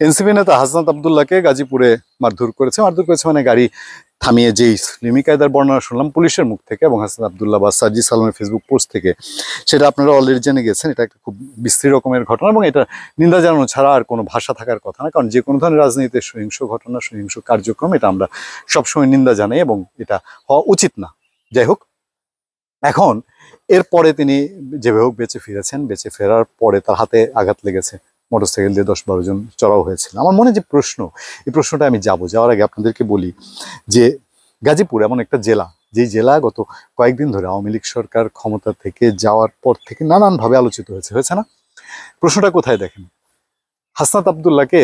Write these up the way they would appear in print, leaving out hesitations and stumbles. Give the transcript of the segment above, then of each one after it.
NCP নেতা হাসনাত আব্দুল্লাহকে গাজীপুরে মারধর করেছে মানে গাড়ি থামিয়ে যেই ইসলামী কায়দার বর্ণনা শুনলাম পুলিশের মুখ থেকে এবং হাসনাত আব্দুল্লাহ বা সাজিদ সালামের ফেসবুক পোস্ট থেকে, সেটা আপনারা অলরেডি জেনে গেছেন। এটা একটা খুব বিশ্রী রকমের ঘটনা এবং এটা নিন্দা জানানো ছাড়া আর কোনো ভাষা থাকার কথা না। কারণ যে কোনো ধরনের রাজনীতিতে সহিংস ঘটনা, সহিংস কার্যক্রম, এটা আমরা সবসময় নিন্দা জানাই এবং এটা হওয়া উচিত না। যাই হোক, এখন এরপরে তিনি যেভাবে হোক বেঁচে ফিরেছেন। বেঁচে ফেরার পরে তার হাতে আঘাত লেগেছে, মোটরসাইকেল দিয়ে 10-12 জন চড়াও হয়েছিল। আমার মনে যে এই প্রশ্নটা আমি যাওয়ার আগে আপনাদেরকে বলি যে গাজীপুর এমন একটা জেলা, যেই জেলা গত কয়েকদিন ধরে আওয়ামী লীগ সরকার ক্ষমতা থেকে যাওয়ার পর থেকে নানানভাবে আলোচিত হয়েছে না? প্রশ্নটা কোথায় দেখেন, হাসনাত আব্দুল্লাহকে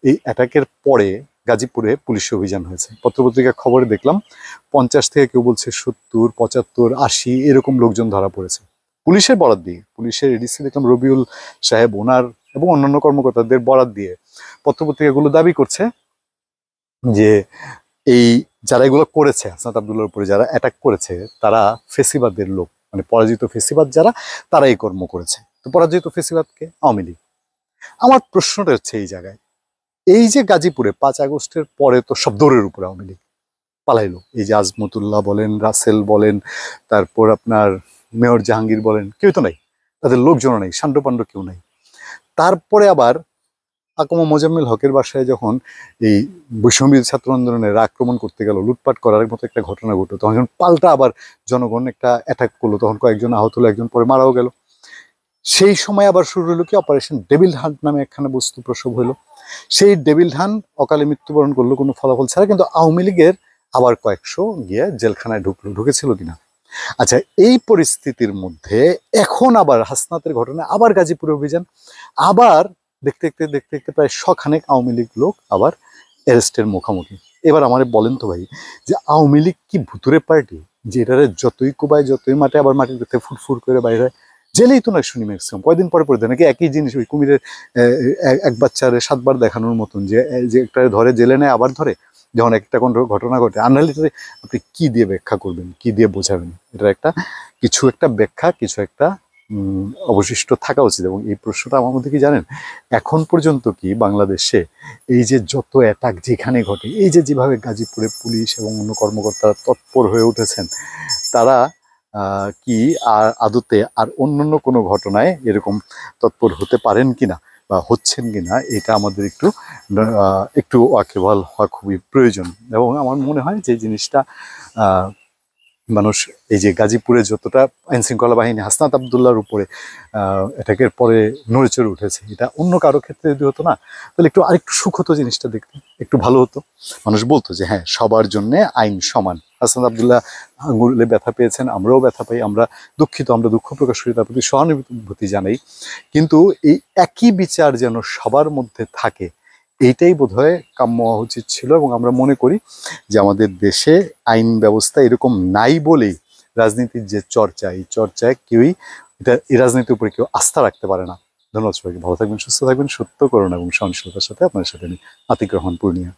এই অ্যাটাকের পরে গাজীপুরে পুলিশি অভিযান হয়েছে। পত্রপত্রিকা খবরে দেখলাম 50 থেকে কেউ বলছে 70, 75, 80 এরকম লোকজন ধরা পড়েছে পুলিশের বরাত দিয়ে। পুলিশের এডিসি দেখলাম রবিউল সাহেব, ওনার এবং অন্যান্য কর্মকর্তাদের বরাত দিয়ে পত্রপত্রিকাগুলো দাবি করছে যে এই যারা এগুলো করেছে, হাসনাত আব্দুল্লাহর উপরে যারা অ্যাটাক করেছে, তারা ফেসিবাদের লোক, মানে পরাজিত ফেসিবাদ যারা, তারা এই কর্ম করেছে। তো পরাজিত ফেসিবাদকে আওয়ামী লীগ। আমার প্রশ্নটা হচ্ছে এই জায়গায়, এই যে গাজীপুরে 5 আগস্টের পরে তো সব দৌড়ের উপরে আওয়ামী লীগ পালাইলো। এই যে আজমতুল্লাহ বলেন, রাসেল বলেন, তারপর আপনার মেয়র জাহাঙ্গীর বলেন, কেউ তো নাই, তাদের লোকজনও নেই, সান্ড পান্ড কেউ নাই। তারপরে আবার আকম মোজাম্মেল হকের বাসায় যখন এই বৈষম্য ছাত্র আন্দোলনের আক্রমণ করতে গেল, লুটপাট করার মতো একটা ঘটনা ঘটলো, তখন পাল্টা আবার জনগণ একটা অ্যাটাক করলো, তখন কয়েকজন আহত হলো, একজন পরে মারাও গেল। সেই সময় আবার শুরু হলো কি অপারেশন ডেভিল হান্ট নামে একখানা বস্তু প্রসব হলো। সেই ডেভিল হান্ট অকালে মৃত্যুবরণ করলো কোনো ফলাফল ছাড়া, কিন্তু আওয়ামী লীগের আবার কয়েকশো গিয়ে জেলখানায় ঢুকেছিল কিনা। আচ্ছা, এই পরিস্থিতির মধ্যে এখন আবার হাসনাতের ঘটনা, আবার গাজীপুরে অভিযান, আবার দেখতে দেখতে প্রায় 100 খানেক আওয়ামী লীগ লোক আবার অ্যারেস্টের মুখোমুখি। এবার আমারে বলেন তো ভাই, যে আওয়ামী লীগ কি ভুতুরে পার্টি, যে এটারে যতই কোবায়, যতই মাঠে, আবার মাটির ভিতরে ফুটফুট করে বাইরে হয়? জেলেই তো না শুনি ম্যাক্সিমাম, কয়দিন পরে দেয় নাকি একই জিনিস। ওই কুমিরের এক বাচ্চারে 7 বার দেখানোর মতন, যে একটা ধরে জেলে নেয় আবার ধরে, যখন একটা কোন ঘটনা ঘটে। আনলিটারে আপনি কি দিয়ে ব্যাখ্যা করবেন, কি দিয়ে বোঝাবেন? এটা কিছু একটা ব্যাখ্যা, কিছু একটা অবশিষ্ট থাকা উচিত। এবং এই প্রশ্নটা আমার মধ্যে কি জানেন, এখন পর্যন্ত কি বাংলাদেশে এই যে যত অ্যাটাক যেখানে ঘটে, এই যে যেভাবে গাজীপুরে পুলিশ এবং অন্য কর্মকর্তারা তৎপর হয়ে উঠেছেন, তারা কি আর আদতে আর অন্যান্য কোনো ঘটনায় এরকম তৎপর হতে পারেন কিনা বা হচ্ছেন কিনা, এটা আমাদের একটু ওয়াকিবহাল হওয়া খুবই প্রয়োজন। এবং আমার মনে হয় যে জিনিসটা মানুষ, এই যে গাজীপুরে যতটা আইনশৃঙ্খলা বাহিনী হাসনাত আব্দুল্লাহর উপরে অ্যাটাকের পরে নড়ে চড়ে উঠেছে, এটা অন্য কারো ক্ষেত্রে যদি হতো না, তাহলে আরেকটু সুখ হতো, জিনিসটা দেখতে একটু ভালো হতো। মানুষ বলতো যে হ্যাঁ, সবার জন্য আইন সমান। হাসনাত আব্দুল্লাহ আঙুলে ব্যথা পেয়েছেন, আমরাও ব্যথা পাই, আমরা দুঃখিত, আমরা দুঃখ প্রকাশ করি, তার প্রতি সহানুভূতি জানাই। কিন্তু এই একই বিচার যেন সবার মধ্যে থাকে, এইটাই বোধহয় কাম্য হওয়া উচিত ছিল। এবং আমরা মনে করি যে আমাদের দেশে আইন ব্যবস্থা এরকম নাই বলেই রাজনীতির যে চর্চা, এই চর্চায় কেউই এই রাজনীতির উপরে কেউ আস্থা রাখতে পারে না। ধন্যবাদ সবাইকে, ভালো থাকবেন, সুস্থ থাকবেন, সত্য করুন এবং সহনশীলতার সাথে। আপনার সাথে আমি আতিক রহমান, পূর্ণিয়া।